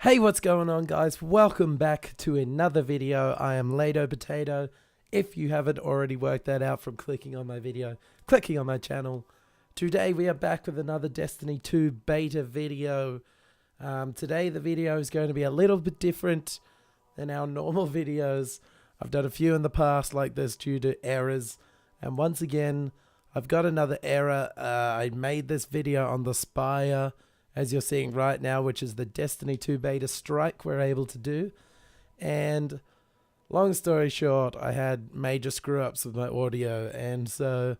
Hey, what's going on, guys? Welcome back to another video. I am LeightoPotato. If you haven't already worked that out from clicking on my video, clicking on my channel. Today we are back with another Destiny 2 beta video. Today the video is going to be a little bit different than our normal videos. I've done a few in the past like this due to errors. And once again, I've got another error. I made this video on the SPIRE, as you're seeing right now, which is the Destiny 2 beta strike we're able to do. And long story short, I had major screw-ups with my audio, and so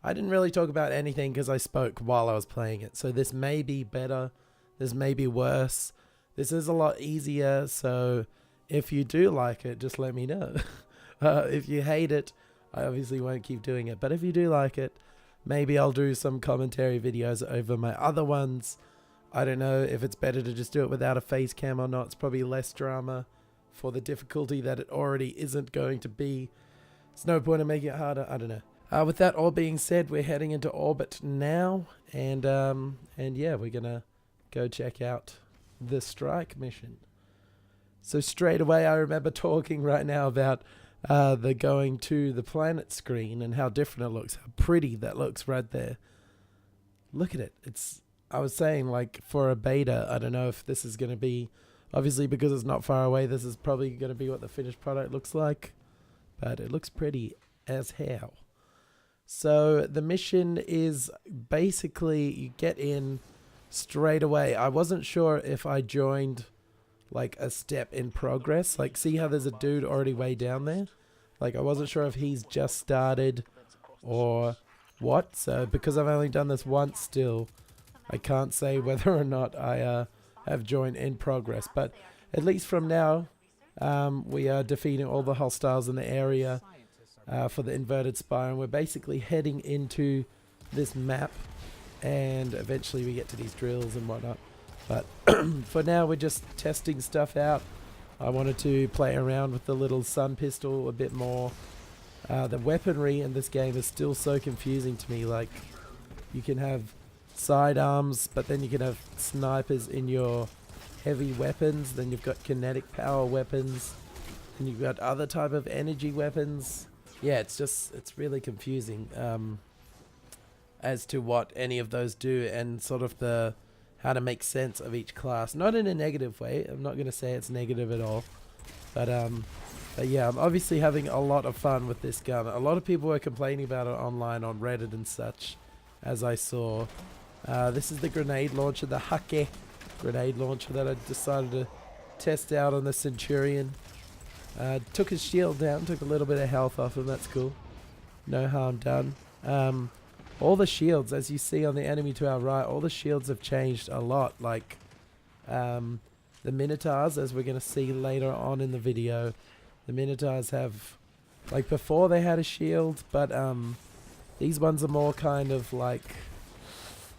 I didn't really talk about anything because I spoke while I was playing it. So this may be better, this may be worse. This is a lot easier, so if you do like it, just let me know. If you hate it, I obviously won't keep doing it. But if you do like it, maybe I'll do some commentary videos over my other ones. I don't know if it's better to just do it without a face cam or not. It's probably less drama for the difficulty that it already isn't going to be. There's no point in making it harder. I don't know. With that all being said, we're heading into orbit now, and yeah, we're gonna go check out the strike mission. So straight away, I remember talking right now about the going to the planet screen and how different it looks, how pretty that looks right there. Look at it. I was saying, like, for a beta, I don't know if this is going to be, obviously because it's not far away, this is probably going to be what the finished product looks like, but it looks pretty as hell. So the mission is basically you get in straight away. I wasn't sure if I joined like a step in progress. Like, see how there's a dude already way down there? Like, I wasn't sure if he's just started or what. So because I've only done this once still, I can't say whether or not I have joined in progress, but at least from now, we are defeating all the hostiles in the area for the inverted spire, and we're basically heading into this map, and eventually we get to these drills and whatnot. But for now, we're just testing stuff out. I wanted to play around with the little sun pistol a bit more. The weaponry in this game is still so confusing to me. Like, you can have sidearms, but then you can have snipers in your heavy weapons, then you've got kinetic power weapons, and you've got other type of energy weapons. Yeah, it's really confusing as to what any of those do, and sort of the how to make sense of each class. Not in a negative way, I'm not going to say it's negative at all, but yeah, I'm obviously having a lot of fun with this gun. A lot of people were complaining about it online on Reddit and such, as I saw. This is the grenade launcher, the Chuki grenade launcher that I decided to test out on the Centurion. Took his shield down, took a little bit of health off him, that's cool. No harm done. All the shields, as you see on the enemy to our right, all the shields have changed a lot. Like, the Minotaurs, as we're going to see later on in the video, the Minotaurs have, like, before they had a shield, but these ones are more kind of like,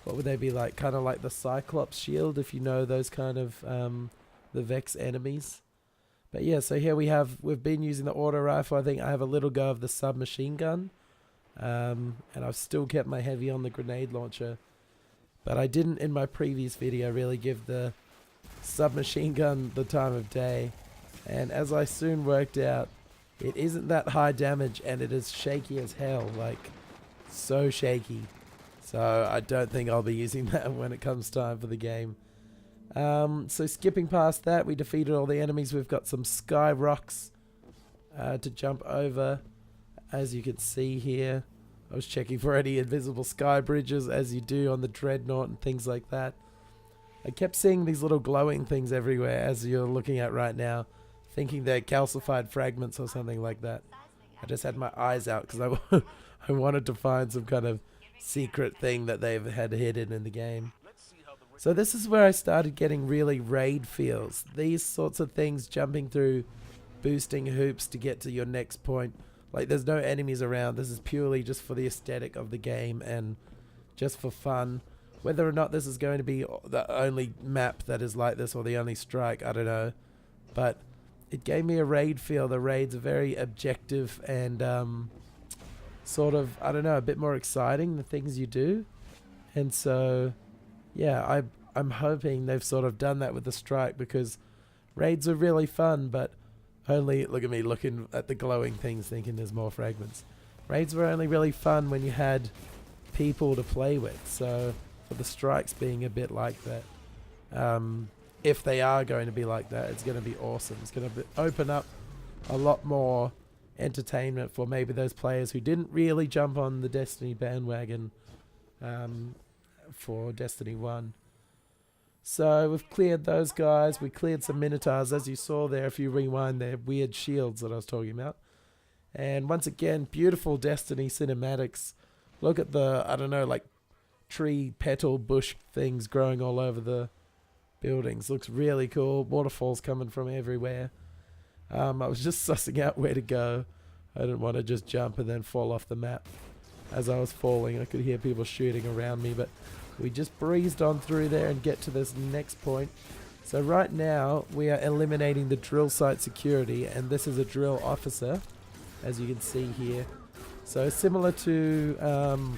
what would they be like? Kind of like the Cyclops shield, if you know those kind of the Vex enemies. But yeah, so here we've been using the auto rifle. I think I have a little go of the submachine gun, and I've still kept my heavy on the grenade launcher. But I didn't in my previous video really give the submachine gun the time of day, and as I soon worked out, it isn't that high damage, and it is shaky as hell, like so shaky. So I don't think I'll be using that when it comes time for the game. So skipping past that, we defeated all the enemies. We've got some sky rocks to jump over, as you can see here. I was checking for any invisible sky bridges, as you do on the Dreadnought and things like that. I kept seeing these little glowing things everywhere, as you're looking at right now, thinking they're calcified fragments or something like that. I just had my eyes out because I wanted to find some kind of secret thing that they've had hidden in the game. So this is where I started getting really raid feels. These sorts of things, jumping through, boosting hoops to get to your next point. Like, there's no enemies around. This is purely just for the aesthetic of the game and just for fun. Whether or not this is going to be the only map that is like this or the only strike, I don't know. But it gave me a raid feel. The raids are very objective and sort of, I don't know, a bit more exciting, the things you do. And so, yeah, I'm hoping they've sort of done that with the strike, because raids are really fun, but only, look at me looking at the glowing things thinking there's more fragments. Raids were only really fun when you had people to play with, so for the strikes being a bit like that, if they are going to be like that, it's going to be awesome. It's going to open up a lot more entertainment for maybe those players who didn't really jump on the Destiny bandwagon for Destiny 1. So we've cleared those guys. We cleared some Minotaurs, as you saw there if you rewind their weird shields that I was talking about. And once again, beautiful Destiny cinematics. Look at the, I don't know, like tree petal bush things growing all over the buildings. Looks really cool. Waterfalls coming from everywhere. I was just sussing out where to go. I didn't want to just jump and then fall off the map. As I was falling, I could hear people shooting around me, but we just breezed on through there and get to this next point. So right now, we are eliminating the drill site security, and this is a drill officer, as you can see here. So similar to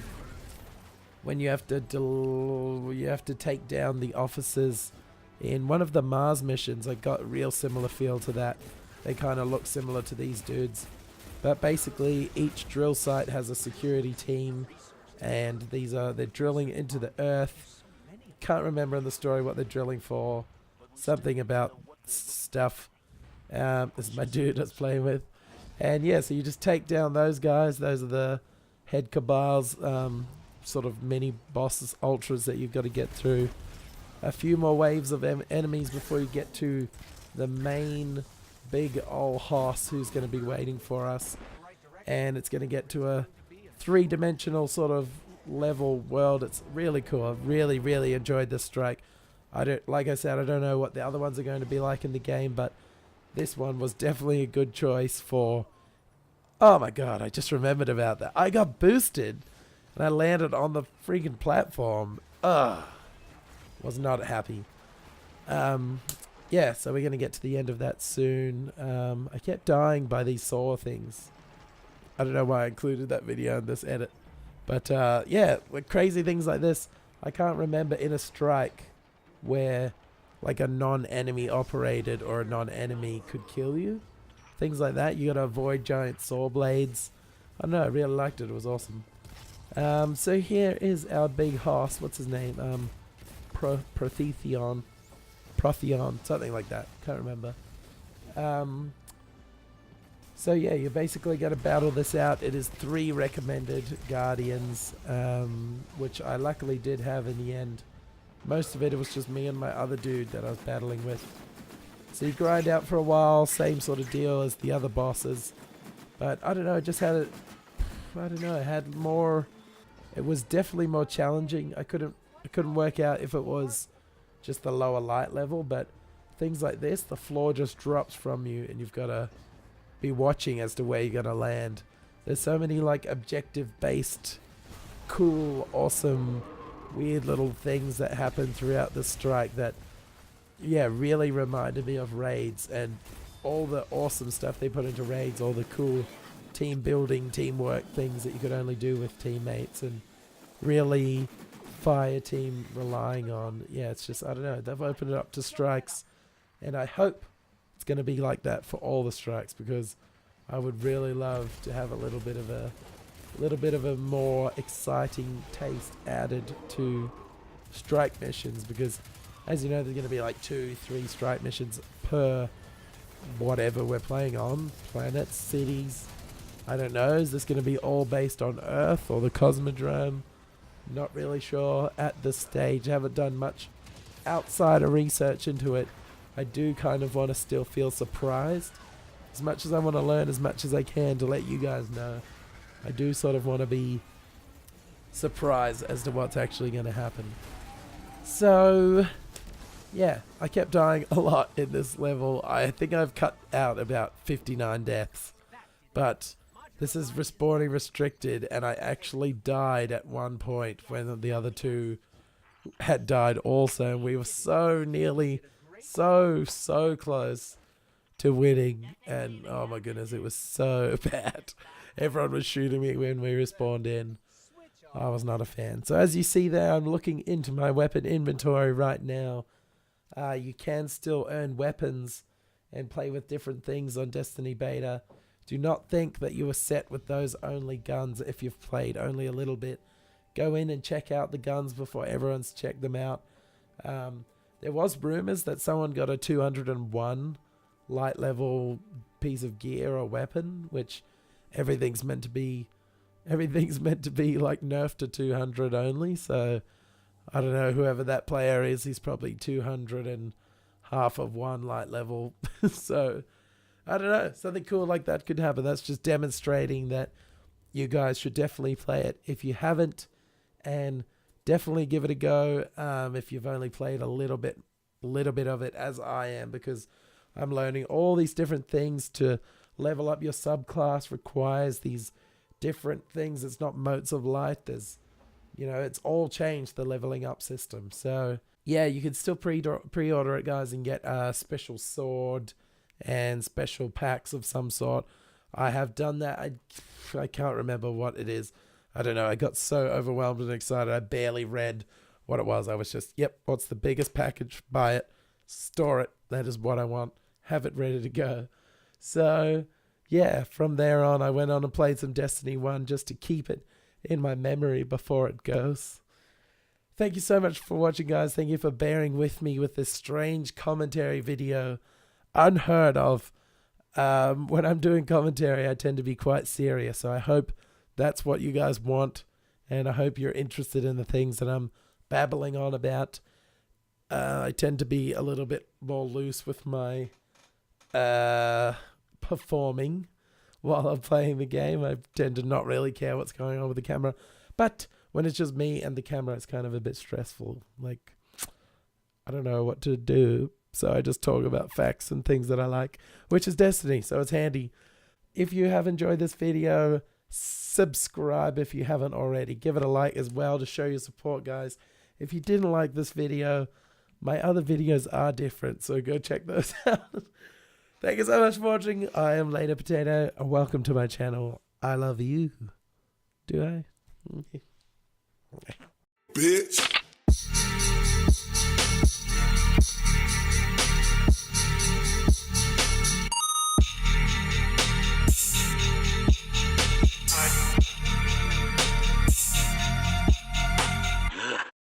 when you have to take down the officers in one of the Mars missions. I got a real similar feel to that. They kind of look similar to these dudes. But basically, each drill site has a security team, and they're drilling into the earth. Can't remember in the story what they're drilling for. Something about stuff. This is my dude I was playing with. And yeah, so you just take down those guys. Those are the head cabals, sort of mini bosses, ultras that you've got to get through. A few more waves of enemies before you get to the main big old hoss who's going to be waiting for us, and it's going to get to a three-dimensional sort of level world. It's really cool. I've really enjoyed this strike. Like I said, I don't know what the other ones are going to be like in the game, but this one was definitely a good choice for... Oh my god, I just remembered about that. I got boosted and I landed on the freaking platform. Ugh. Was not happy. Yeah, so we're going to get to the end of that soon. I kept dying by these saw things. I don't know why I included that video in this edit. But yeah, with crazy things like this, I can't remember in a strike where like a non-enemy operated or a non-enemy could kill you. Things like that. You got to avoid giant saw blades. I don't know, I really liked it. It was awesome. So here is our big hoss. What's his name? Protheon, something like that. Can't remember. So yeah, you're basically going to battle this out. It is 3 recommended guardians, which I luckily did have in the end. Most of it was just me and my other dude that I was battling with. So you grind out for a while, same sort of deal as the other bosses. But I don't know, it just had it. I don't know, it had more. It was definitely more challenging. I couldn't work out if it was just the lower light level, but things like this, the floor just drops from you and you've got to be watching as to where you're going to land. There's so many like objective based, cool, awesome, weird little things that happen throughout the strike that, yeah, really reminded me of raids, and all the awesome stuff they put into raids, all the cool team building, teamwork things that you could only do with teammates, and really fire team relying on. Yeah, it's just, I don't know, they've opened it up to strikes, and I hope it's going to be like that for all the strikes, because I would really love to have a little bit of a more exciting taste added to strike missions, because as you know, there's going to be like 2-3 strike missions per whatever we're playing on. Planets, cities, I don't know. Is this going to be all based on Earth or the Cosmodrome? Not really sure at this stage. I haven't done much outside of research into it. I do kind of want to still feel surprised. As much as I want to learn as much as I can to let you guys know, I do sort of want to be surprised as to what's actually going to happen. So, yeah, I kept dying a lot in this level. I think I've cut out about 59 deaths. But this is respawning restricted, and I actually died at one point when the other two had died also. And we were so nearly, so close to winning. And oh my goodness, it was so bad. Everyone was shooting me when we respawned in. I was not a fan. So as you see there, I'm looking into my weapon inventory right now. You can still earn weapons and play with different things on Destiny Beta. Do not think that you are set with those only guns if you've played only a little bit. Go in and check out the guns before everyone's checked them out. There was rumors that someone got a 201 light level piece of gear or weapon, which everything's meant to be like nerfed to 200 only. So I don't know, whoever that player is, he's probably 200 and half of one light level. So I don't know, something cool like that could happen. That's just demonstrating that you guys should definitely play it if you haven't, and definitely give it a go if you've only played a little bit of it, as I am, because I'm learning all these different things. To level up your subclass requires these different things. It's not motes of light. There's, it's all changed, the leveling up system. So yeah, you can still pre-order it, guys, and get a special sword and special packs of some sort. I have done that. I can't remember what it is. I don't know. I got so overwhelmed and excited, I barely read what it was. I was just, yep, what's the biggest package? Buy it, store it. That is what I want. Have it ready to go. So yeah, from there on, I went on and played some Destiny 1 just to keep it in my memory before it goes. Thank you so much for watching, guys. Thank you for bearing with me with this strange commentary video. Unheard of. When I'm doing commentary, I tend to be quite serious. So I hope that's what you guys want. And I hope you're interested in the things that I'm babbling on about. I tend to be a little bit more loose with my performing while I'm playing the game. I tend to not really care what's going on with the camera. But when it's just me and the camera, it's kind of a bit stressful. Like, I don't know what to do. So I just talk about facts and things that I like, which is Destiny. So it's handy. If you have enjoyed this video, subscribe if you haven't already. Give it a like as well to show your support, guys. If you didn't like this video, my other videos are different, so go check those out. Thank you so much for watching. I am LeightoPotato, and welcome to my channel. I love you. Do I? Bitch.